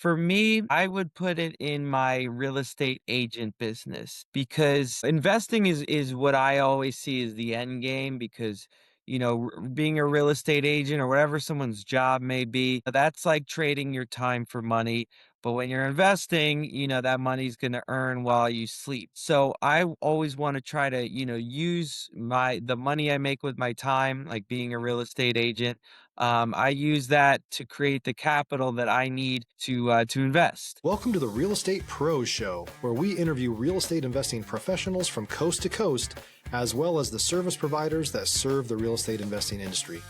For me, I would put it in my real estate agent business because investing is what I always see as the end game because being a real estate agent or whatever someone's job may be, that's like trading your time for money. But when you're investing, that money's going to earn while you sleep. So I always want to try to, use the money I make with my time, like being a real estate agent. I use that to create the capital that I need to invest. Welcome to the Real Estate Pros Show, where we interview real estate investing professionals from coast to coast, as well as the service providers that serve the real estate investing industry.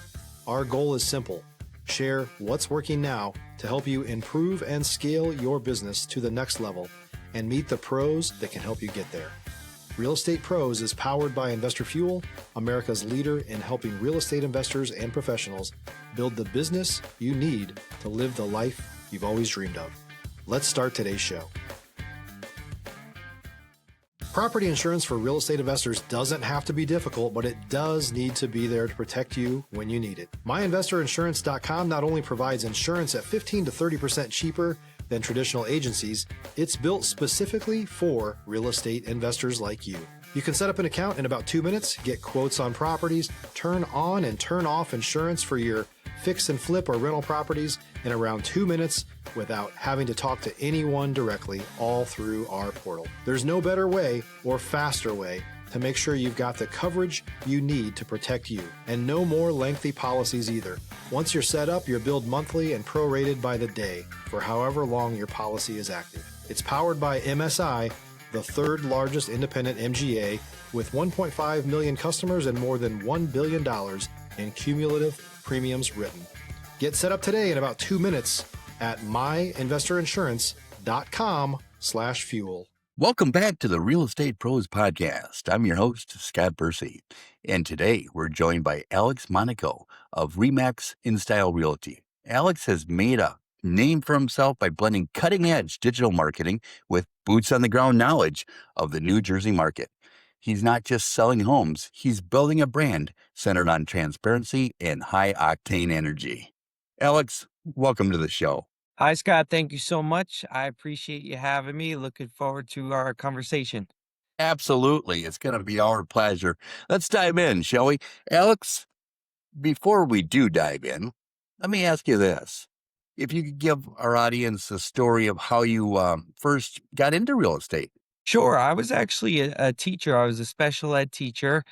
Our goal is simple: share what's working now to help you improve and scale your business to the next level and meet the pros that can help you get there. Real Estate Pros is powered by Investor Fuel, America's leader in helping real estate investors and professionals build the business you need to live the life you've always dreamed of. Let's start today's show. Property insurance for real estate investors doesn't have to be difficult, but it does need to be there to protect you when you need it. MyInvestorInsurance.com not only provides insurance at 15 to 30% cheaper than traditional agencies, it's built specifically for real estate investors like you. You can set up an account in about 2 minutes, get quotes on properties, turn on and turn off insurance for your fix and flip or rental properties in around 2 minutes without having to talk to anyone directly, all through our portal. There's no better way or faster way to make sure you've got the coverage you need to protect you, and no more lengthy policies either. Once you're set up, you're billed monthly and prorated by the day for however long your policy is active. It's powered by MSI, the third largest independent MGA, with 1.5 million customers and more than $1 billion in cumulative premiums written. Get set up today in about 2 minutes at myinvestorinsurance.com/fuel. Welcome back to the Real Estate Pros Podcast. I'm your host, Scott Bursey, and today we're joined by Alex Monaco of Remax InStyle Realty. Alex has made a name for himself by blending cutting-edge digital marketing with boots-on-the-ground knowledge of the New Jersey market. He's not just selling homes, he's building a brand centered on transparency and high-octane energy. Alex, welcome to the show. Hi, Scott. Thank you so much. I appreciate you having me. Looking forward to our conversation. Absolutely. It's going to be our pleasure. Let's dive in, shall we? Alex, before we do dive in, let me ask you this. If you could give our audience a story of how you first got into real estate. Sure. I was actually a teacher. I was a special ed teacher,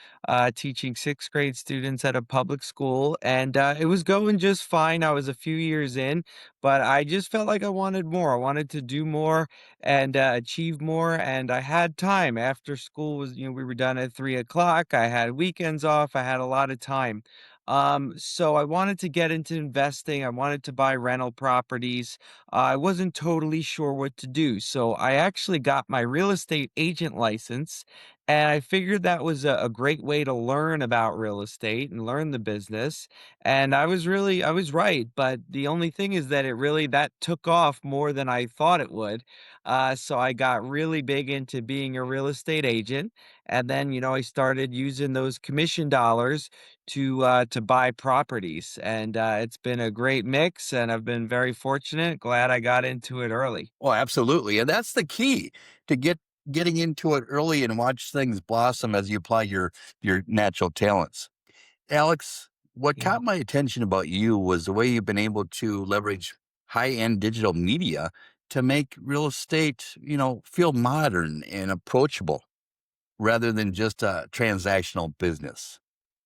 teaching sixth grade students at a public school, and it was going just fine. I was a few years in, but I just felt like I wanted more. I wanted to do more and achieve more, and I had time after school was, we were done at 3 o'clock. I had weekends off. I had a lot of time. So I wanted to get into investing. I wanted to buy rental properties. I wasn't totally sure what to do. So I actually got my real estate agent license, and I figured that was a great way to learn about real estate and learn the business. And I was right. But the only thing is that that took off more than I thought it would. So I got really big into being a real estate agent. And then, I started using those commission dollars to buy properties, and it's been a great mix, and I've been very fortunate. Glad I got into it early. Oh, absolutely. And that's the key to getting into it early and watch things blossom as you apply your natural talents. Alex, what Yeah. caught my attention about you was the way you've been able to leverage high-end digital media to make real estate, feel modern and approachable rather than just a transactional business.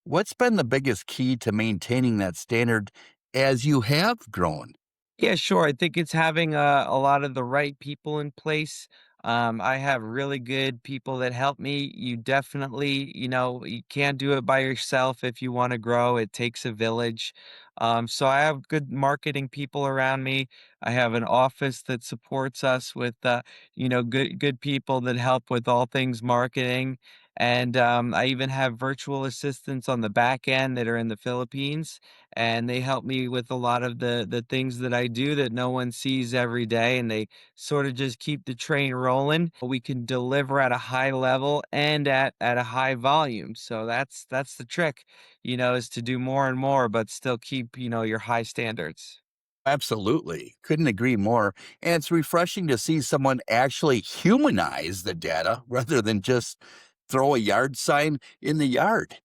What's been the biggest key to maintaining that standard as you have grown? Yeah, sure. I think it's having a lot of the right people in place. I have really good people that help me. You definitely, you can't do it by yourself if you want to grow. It takes a village. So I have good marketing people around me. I have an office that supports us with, good people that help with all things marketing. And I even have virtual assistants on the back end that are in the Philippines, and they help me with a lot of the things that I do that no one sees every day, and they sort of just keep the train rolling. We can deliver at a high level and at a high volume. So that's the trick, is to do more and more, but still keep, your high standards. Absolutely. Couldn't agree more. And it's refreshing to see someone actually humanize the data rather than just throw a yard sign in the yard.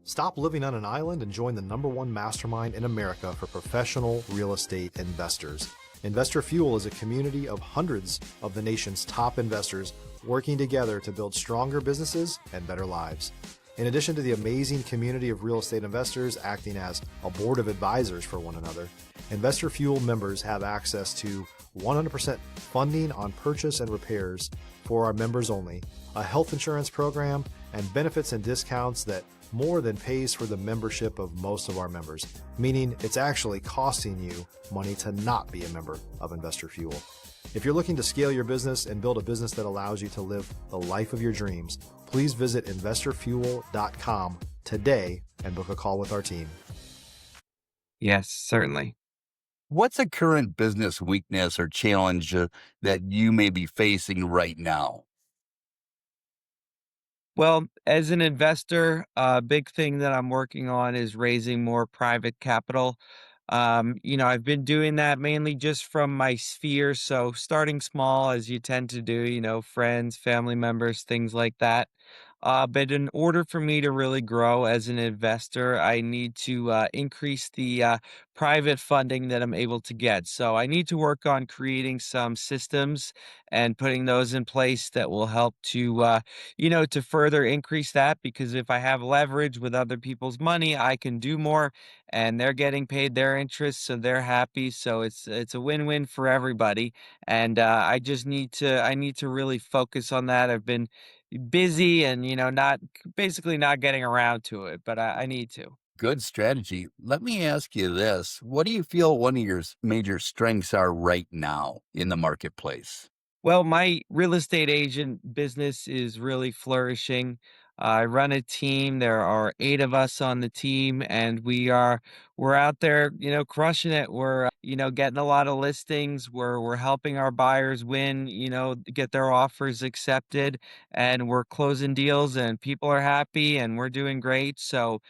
Stop living on an island and join the #1 mastermind in America for professional real estate investors. Investor Fuel is a community of hundreds of the nation's top investors working together to build stronger businesses and better lives. In addition to the amazing community of real estate investors acting as a board of advisors for one another, Investor Fuel members have access to 100% funding on purchase and repairs for our members only, a health insurance program, and benefits and discounts that more than pays for the membership of most of our members, meaning it's actually costing you money to not be a member of Investor Fuel. If you're looking to scale your business and build a business that allows you to live the life of your dreams, please visit investorfuel.com today and book a call with our team. Yes, certainly. What's a current business weakness or challenge that you may be facing right now? Well, as an investor, a big thing that I'm working on is raising more private capital. I've been doing that mainly just from my sphere. So starting small, as you tend to do, friends, family members, things like that. But in order for me to really grow as an investor, I need to increase the private funding that I'm able to get. So I need to work on creating some systems and putting those in place that will help to further increase that. Because if I have leverage with other people's money, I can do more, and they're getting paid their interest, so they're happy. So it's a win-win for everybody. And I need to really focus on that. I've been busy and not basically not getting around to it, but I need to. Good strategy. Let me ask you this. What do you feel one of your major strengths are right now in the marketplace? Well, my real estate agent business is really flourishing. I run a team. There are 8 of us on the team, and we're out there, crushing it. We're getting a lot of listings. We're helping our buyers win, get their offers accepted, and we're closing deals, and people are happy, and we're doing great. So,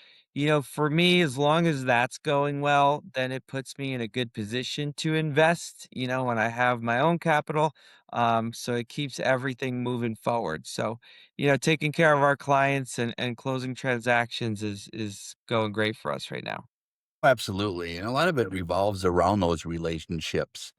for me, as long as that's going well, then it puts me in a good position to invest, when I have my own capital. So it keeps everything moving forward. So, taking care of our clients and closing transactions is going great for us right now. Absolutely. And a lot of it revolves around those relationships.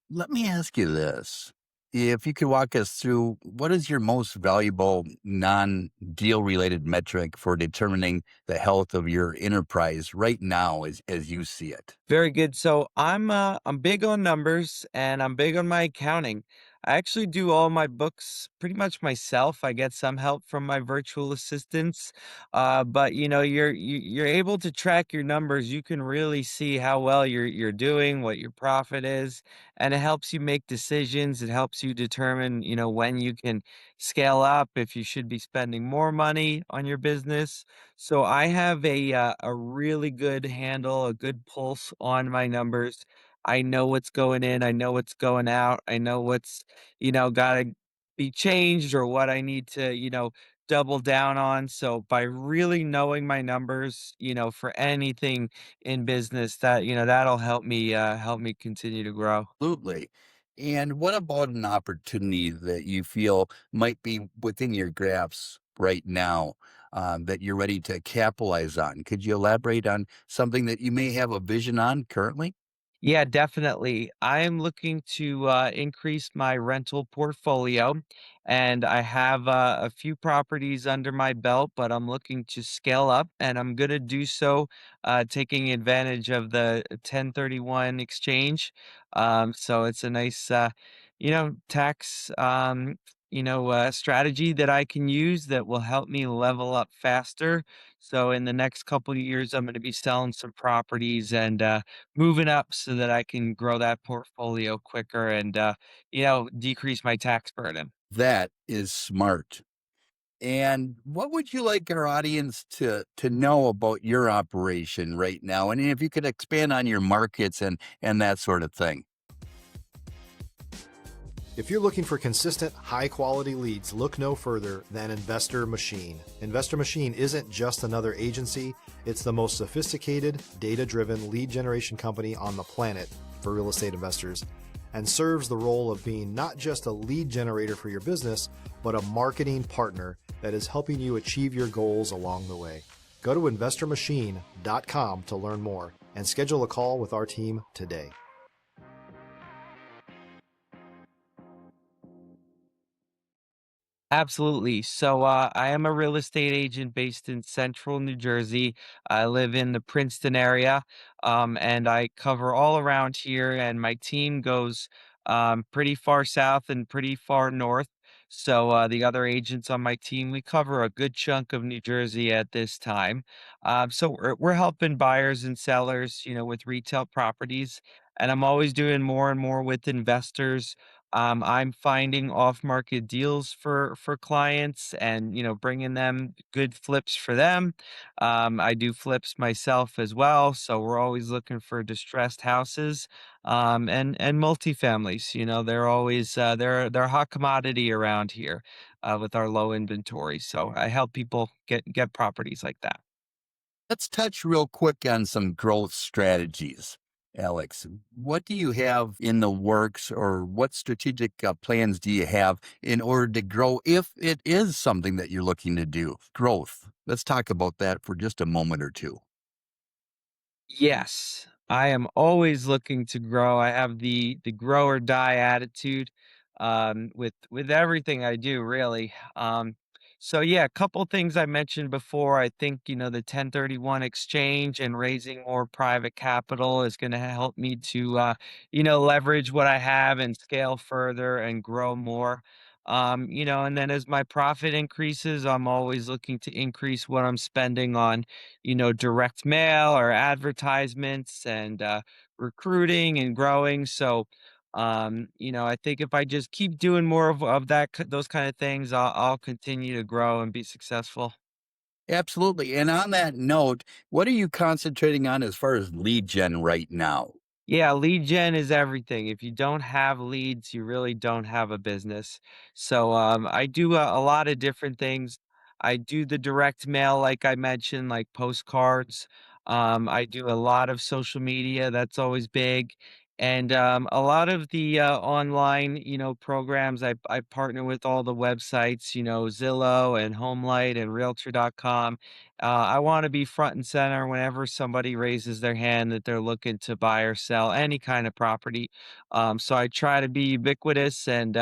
Let me ask you this. If you could walk us through what is your most valuable non deal related metric for determining the health of your enterprise right now as you see it? Very good. So I'm big on numbers and I'm big on my accounting. I actually do all my books pretty much myself. I get some help from my virtual assistants. But you're able to track your numbers. You can really see how well you're doing, what your profit is, and it helps you make decisions. It helps you determine, when you can scale up, if you should be spending more money on your business. So I have a really good handle, a good pulse on my numbers. I know what's going in, I know what's going out, I know what's, gotta be changed or what I need to, double down on. So by really knowing my numbers, for anything in business that'll help me continue to grow. Absolutely. And what about an opportunity that you feel might be within your grasp right now that you're ready to capitalize on? Could you elaborate on something that you may have a vision on currently? Yeah, definitely. I am looking to increase my rental portfolio, and I have a few properties under my belt, but I'm looking to scale up, and I'm going to do so taking advantage of the 1031 exchange. So it's a nice, tax, strategy that I can use that will help me level up faster. So in the next couple of years, I'm going to be selling some properties and moving up so that I can grow that portfolio quicker and, decrease my tax burden. That is smart. And what would you like our audience to know about your operation right now? And if you could expand on your markets and that sort of thing. If you're looking for consistent, high-quality leads, look no further than Investor Machine. Investor Machine isn't just another agency, it's the most sophisticated, data-driven lead generation company on the planet, for real estate investors and serves the role of being not just a lead generator for your business, but a marketing partner that is helping you achieve your goals along the way. Go to investormachine.com to learn more and schedule a call with our team today. Absolutely. So, I am a real estate agent based in central New Jersey. I live in the Princeton area, and I cover all around here. And my team goes pretty far south and pretty far north. So, the other agents on my team, we cover a good chunk of New Jersey at this time. So, we're helping buyers and sellers, with retail properties. And I'm always doing more and more with investors. I'm finding off-market deals for clients and, bringing them good flips for them. I do flips myself as well, so we're always looking for distressed houses, and multifamilies. They're always they're a hot commodity around here, with our low inventory. So I help people get properties like that. Let's touch real quick on some growth strategies. Alex, what do you have in the works or what strategic plans do you have in order to grow if it is something that you're looking to do? Growth. Let's talk about that for just a moment or two. Yes, I am always looking to grow. I have the grow or die attitude, with everything I do, really. So yeah, a couple things I mentioned before. I think the 1031 exchange and raising more private capital is going to help me to leverage what I have and scale further and grow more. And then as my profit increases, I'm always looking to increase what I'm spending on direct mail or advertisements and recruiting and growing. So, I think if I just keep doing more of those kind of things, I'll continue to grow and be successful. Absolutely. And on that note, what are you concentrating on as far as lead gen right now? Yeah, lead gen is everything. If you don't have leads, you really don't have a business. So I do a lot of different things. I do the direct mail, like I mentioned, like postcards. I do a lot of social media. That's always big. And a lot of the online, programs. I partner with all the websites, Zillow and Homelight and Realtor.com. I want to be front and center whenever somebody raises their hand that they're looking to buy or sell any kind of property. So I try to be ubiquitous and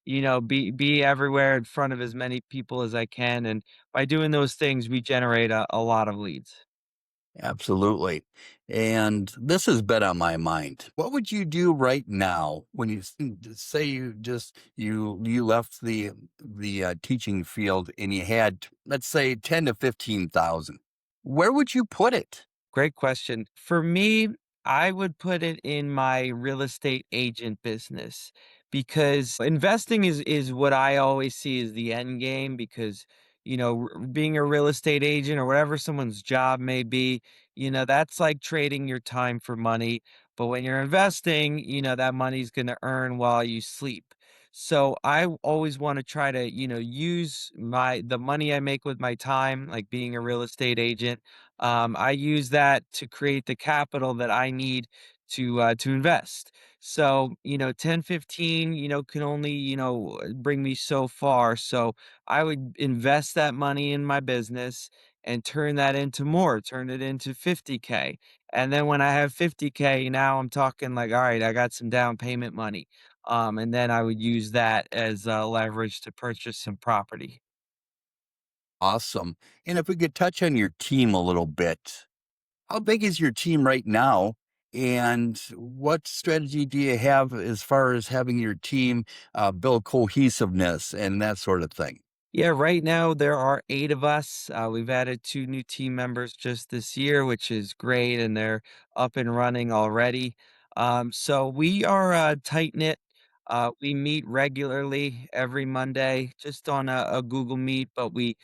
be everywhere in front of as many people as I can. And by doing those things, we generate a lot of leads. Absolutely. And this has been on my mind. What would you do right now when say you left the teaching field and you had, let's say, 10 to 15,000? Where would you put it? Great question. For me, I would put it in my real estate agent business because investing is what I always see as the end game because being a real estate agent or whatever someone's job may be, that's like trading your time for money, but when you're investing, that money's going to earn while you sleep. So I always want to try to, use the money I make with my time, like being a real estate agent. I use that to create the capital that I need to invest. So, 10, 15, can only, bring me so far. So I would invest that money in my business and turn that into more, turn it into 50K. And then when I have 50K, now I'm talking like, all right, I got some down payment money. And then I would use that as leverage to purchase some property. Awesome. And if we could touch on your team a little bit, how big is your team right now? And what strategy do you have as far as having your team build cohesiveness and that sort of thing? Yeah, right now there are 8 of us. We've added 2 new team members just this year, which is great, and they're up and running already. So we are tight knit. We meet regularly every Monday, just on a Google Meet, but we,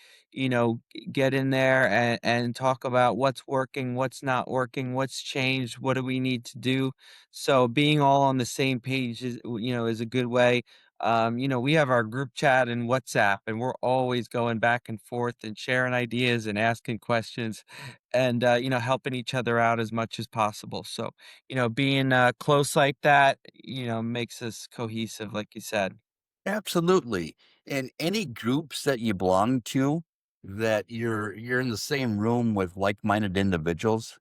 get in there and talk about what's working, what's not working, what's changed, what do we need to do. So being all on the same page is a good way. We have our group chat and WhatsApp, and we're always going back and forth and sharing ideas and asking questions and, helping each other out as much as possible. So, being close like that, makes us cohesive, like you said. Absolutely. And any groups that you belong to that you're in the same room with like-minded individuals?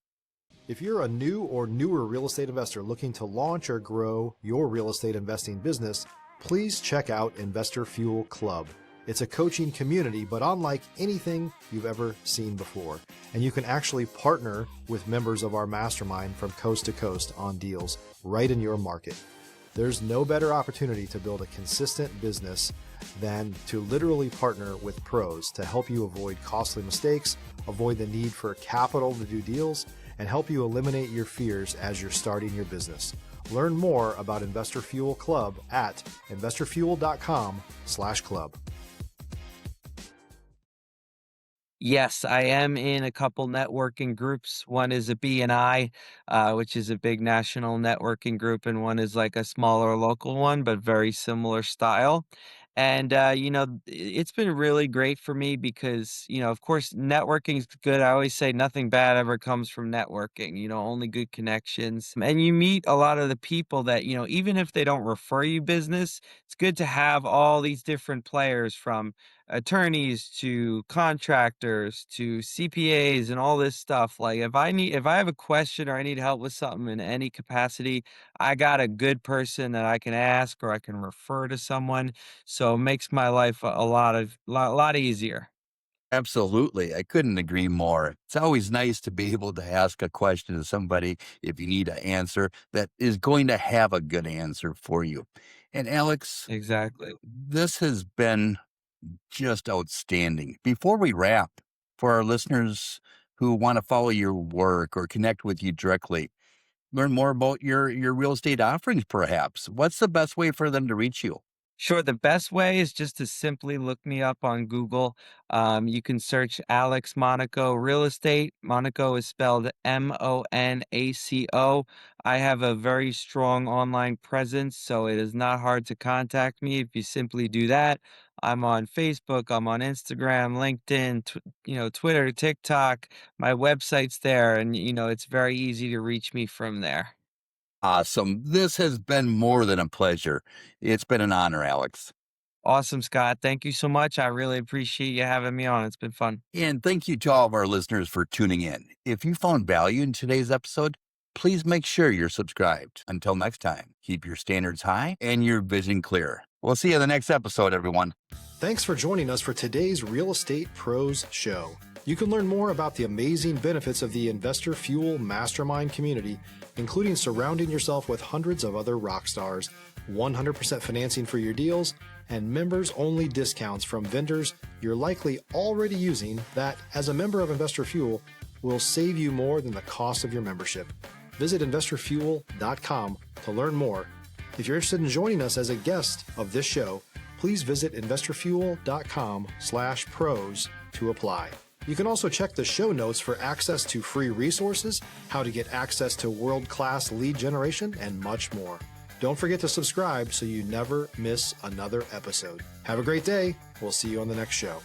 If you're a new or newer real estate investor looking to launch or grow your real estate investing business, please check out Investor Fuel Club. It's a coaching community, but unlike anything you've ever seen before. And you can actually partner with members of our mastermind from coast to coast on deals right in your market. There's no better opportunity to build a consistent business than to literally partner with pros to help you avoid costly mistakes, avoid the need for capital to do deals, and help you eliminate your fears as you're starting your business. Learn more about Investor Fuel Club at investorfuel.com/club. Yes, I am in a couple networking groups. One is a BNI, which is a big national networking group, and one is like a smaller local one, but very similar style. And it's been really great for me because, of course, networking is good. I always say nothing bad ever comes from networking, only good connections. And you meet a lot of the people that, even if they don't refer you business, it's good to have all these different players from attorneys to contractors to CPAs and all this stuff. Like if I have a question or I need help with something in any capacity, I got a good person that I can ask or I can refer to someone. So it makes my life a lot easier. Absolutely. I couldn't agree more. It's always nice to be able to ask a question to somebody if you need an answer that is going to have a good answer for you. And Alex, Exactly. this has been just outstanding. Before we wrap, for our listeners who want to follow your work or connect with you directly, learn more about your real estate offerings perhaps. What's the best way for them to reach you? Sure. The best way is just to simply look me up on Google. You can search Alex Monaco Real Estate. Monaco is spelled Monaco. I have a very strong online presence, so it is not hard to contact me if you simply do that. I'm on Facebook, I'm on Instagram, LinkedIn, Twitter, TikTok. My website's there, and it's very easy to reach me from there. Awesome. This has been more than a pleasure. It's been an honor, Alex. Awesome, Scott. Thank you so much. I really appreciate you having me on. It's been fun. And thank you to all of our listeners for tuning in. If you found value in today's episode, please make sure you're subscribed. Until next time, keep your standards high and your vision clear. We'll see you in the next episode, everyone. Thanks for joining us for today's Real Estate Pros Show. You can learn more about the amazing benefits of the Investor Fuel Mastermind community, including surrounding yourself with hundreds of other rock stars, 100% financing for your deals, and members-only discounts from vendors you're likely already using that, as a member of Investor Fuel, will save you more than the cost of your membership. Visit investorfuel.com to learn more. If you're interested in joining us as a guest of this show, please visit investorfuel.com/pros to apply. You can also check the show notes for access to free resources, how to get access to world-class lead generation, and much more. Don't forget to subscribe so you never miss another episode. Have a great day. We'll see you on the next show.